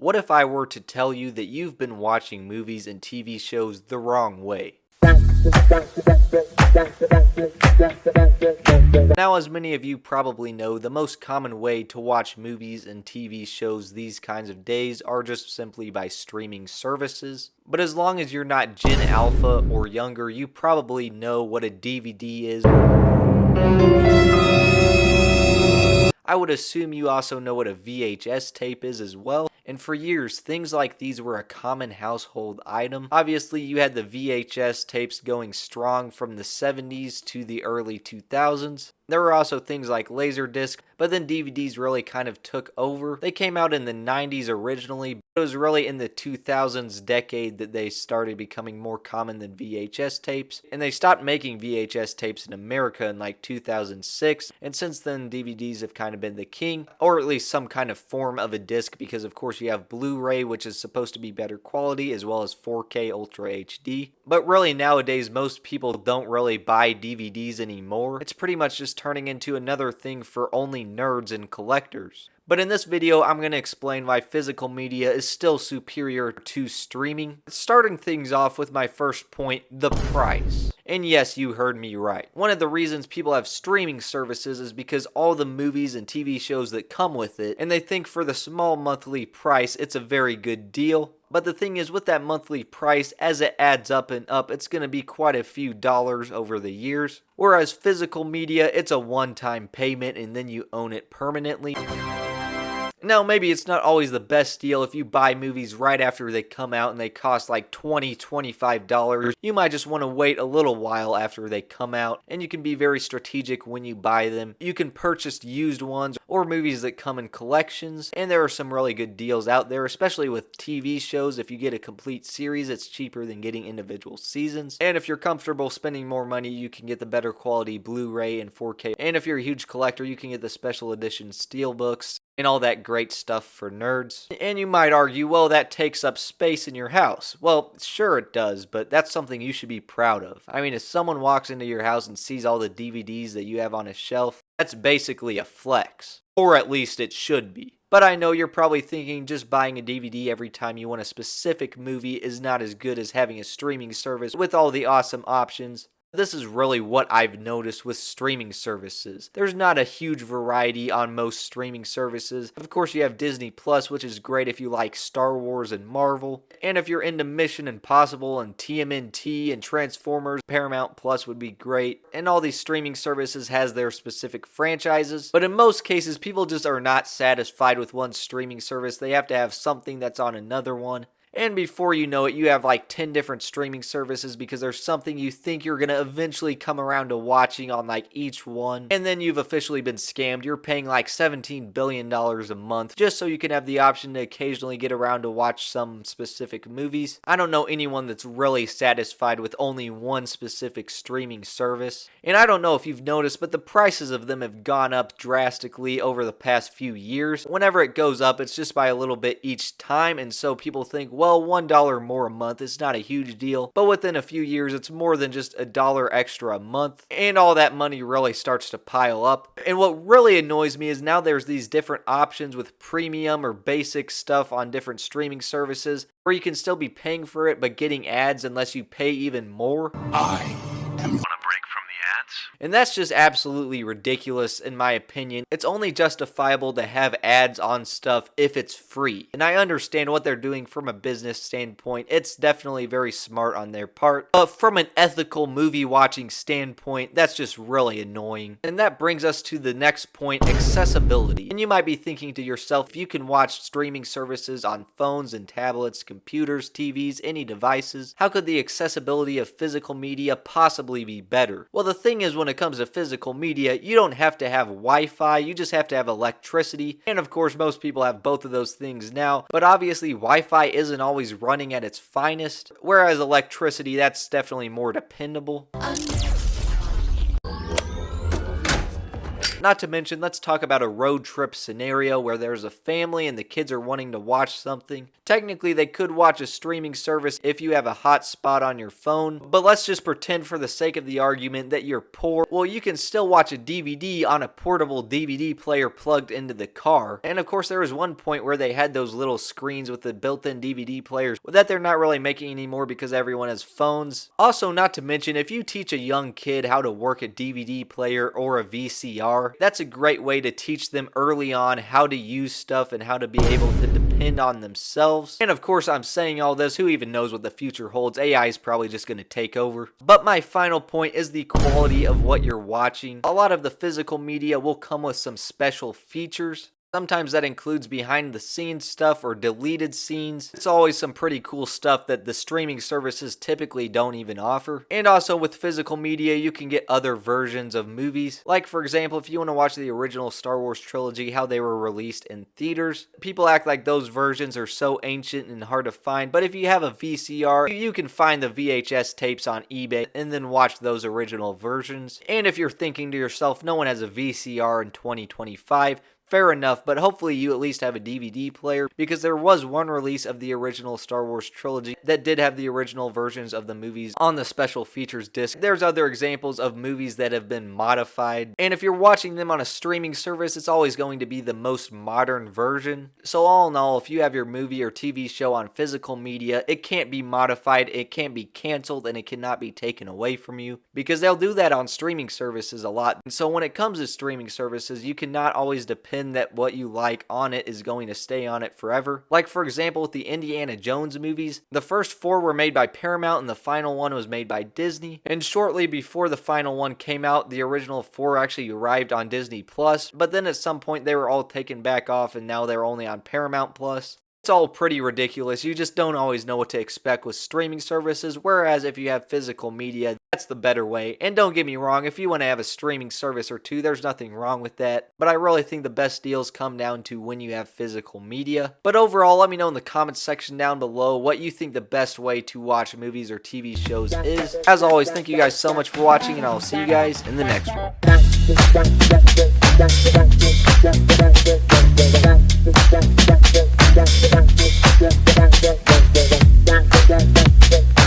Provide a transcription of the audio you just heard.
What if I were to tell you that you've been watching movies and TV shows the wrong way? Now, as many of you probably know, the most common way to watch movies and TV shows these kinds of days are just simply by streaming services. But as long as you're not Gen Alpha or younger, you probably know what a DVD is. I would assume you also know what a VHS tape is as well. And for years, things like these were a common household item. Obviously, you had the VHS tapes going strong from the 70s to the early 2000s. There were also things like Laserdisc, but then DVDs really kind of took over. They came out in the 90s originally, but it was really in the 2000s decade that they started becoming more common than VHS tapes. And they stopped making VHS tapes in America in like 2006, and since then DVDs have kind of been the king, or at least some kind of form of a disc, because of course you have Blu-ray, which is supposed to be better quality, as well as 4K Ultra HD. But really nowadays most people don't really buy DVDs anymore. It's pretty much just turning into another thing for only nerds and collectors. But in this video, I'm going to explain why physical media is still superior to streaming. Starting things off with my first point, the price. And yes, you heard me right. One of the reasons people have streaming services is because all the movies and TV shows that come with it, and they think for the small monthly price, it's a very good deal. But the thing is, with that monthly price, as it adds up and up, it's going to be quite a few dollars over the years. Whereas physical media, it's a one-time payment and then you own it permanently. Now, maybe it's not always the best deal if you buy movies right after they come out and they cost like $20, $25. You might just want to wait a little while after they come out, and you can be very strategic when you buy them. You can purchase used ones or movies that come in collections, and there are some really good deals out there, especially with TV shows. If you get a complete series, it's cheaper than getting individual seasons. And if you're comfortable spending more money, you can get the better quality Blu-ray and 4K. And if you're a huge collector, you can get the special edition steelbooks and all that great stuff for nerds. And you might argue, well, that takes up space in your house. Well, sure it does, but that's something you should be proud of. I mean, if someone walks into your house and sees all the DVDs that you have on a shelf, that's basically a flex. Or at least it should be. But I know you're probably thinking just buying a DVD every time you want a specific movie is not as good as having a streaming service with all the awesome options. This is really what I've noticed with streaming services. There's not a huge variety on most streaming services. Of course, you have Disney Plus, which is great if you like Star Wars and Marvel. And if you're into Mission Impossible and TMNT and Transformers, Paramount Plus would be great. And all these streaming services has their specific franchises. But in most cases, people just are not satisfied with one streaming service. They have to have something that's on another one. And before you know it, you have like 10 different streaming services because there's something you think you're going to eventually come around to watching on like each one. And then you've officially been scammed. You're paying like $17 billion a month just so you can have the option to occasionally get around to watch some specific movies. I don't know anyone that's really satisfied with only one specific streaming service. And I don't know if you've noticed, but the prices of them have gone up drastically over the past few years. Whenever it goes up, it's just by a little bit each time. And so people think, well, $1 more a month is not a huge deal, but within a few years it's more than just $1 extra a month, and all that money really starts to pile up. And what really annoys me is now there's these different options with premium or basic stuff on different streaming services where you can still be paying for it but getting ads unless you pay even more. I am ads. And that's just absolutely ridiculous in my opinion. It's only justifiable to have ads on stuff if it's free. And I understand what they're doing from a business standpoint. It's definitely very smart on their part. But from an ethical movie watching standpoint, that's just really annoying. And that brings us to the next point, accessibility. And you might be thinking to yourself, if you can watch streaming services on phones and tablets, computers, TVs, any devices, how could the accessibility of physical media possibly be better? Well, the thing is, when it comes to physical media, you don't have to have Wi-Fi, you just have to have electricity. And of course, most people have both of those things now, but obviously Wi-Fi isn't always running at its finest, whereas electricity, that's definitely more dependable. Not to mention, let's talk about a road trip scenario where there's a family and the kids are wanting to watch something. Technically, they could watch a streaming service if you have a hotspot on your phone, but let's just pretend for the sake of the argument that you're poor. Well, you can still watch a DVD on a portable DVD player plugged into the car. And of course, there was one point where they had those little screens with the built-in DVD players that they're not really making anymore because everyone has phones. Also, not to mention, if you teach a young kid how to work a DVD player or a VCR, that's a great way to teach them early on how to use stuff and how to be able to depend on themselves. And of course, I'm saying all this, who even knows what the future holds? AI is probably just going to take over. But my final point is the quality of what you're watching. A lot of the physical media will come with some special features. Sometimes that includes behind the scenes stuff or deleted scenes. It's always some pretty cool stuff that the streaming services typically don't even offer. And also with physical media, you can get other versions of movies. Like for example, if you want to watch the original Star Wars trilogy, how they were released in theaters. People act like those versions are so ancient and hard to find, but if you have a VCR, you can find the VHS tapes on eBay and then watch those original versions. And if you're thinking to yourself, no one has a VCR in 2025, fair enough, but hopefully you at least have a DVD player, because there was one release of the original Star Wars trilogy that did have the original versions of the movies on the special features disc. There's other examples of movies that have been modified, and if you're watching them on a streaming service, it's always going to be the most modern version. So all in all, if you have your movie or TV show on physical media, it can't be modified, it can't be canceled, and it cannot be taken away from you, because they'll do that on streaming services a lot. And so when it comes to streaming services, you cannot always depend that what you like on it is going to stay on it forever. Like for example, with the Indiana Jones movies, the first 4 were made by Paramount and the final one was made by Disney. And shortly before the final one came out, the original 4 actually arrived on Disney Plus, but then at some point they were all taken back off and now they're only on Paramount Plus. It's all pretty ridiculous. You just don't always know what to expect with streaming services, whereas if you have physical media, that's the better way. And don't get me wrong, if you want to have a streaming service or two, there's nothing wrong with that. But I really think the best deals come down to when you have physical media. But overall, let me know in the comments section down below what you think the best way to watch movies or TV shows is. As always, thank you guys so much for watching, and I'll see you guys in the next one.